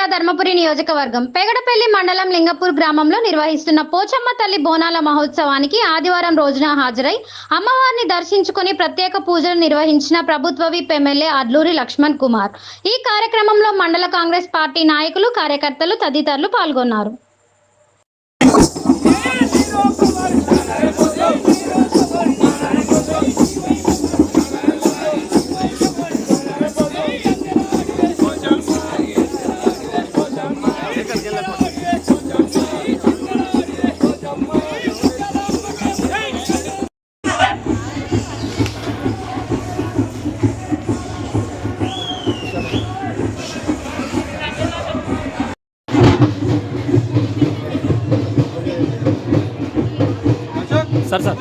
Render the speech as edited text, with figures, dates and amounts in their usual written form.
జిల్లా ధర్మపురి నియోజకవర్గం పెగడపల్లి మండలం లింగపూర్ గ్రామంలో నిర్వహిస్తున్న పోచమ్మ తల్లి బోనాల మహోత్సవానికి ఆదివారం రోజున హాజరై అమ్మవారిని దర్శించుకుని ప్రత్యేక పూజలు నిర్వహించిన ప్రభుత్వ విప్ ఎమ్మెల్యే అడ్లూరి లక్ష్మణ్ కుమార్. ఈ కార్యక్రమంలో మండల కాంగ్రెస్ పార్టీ నాయకులు, కార్యకర్తలు తదితరులు పాల్గొన్నారు. सर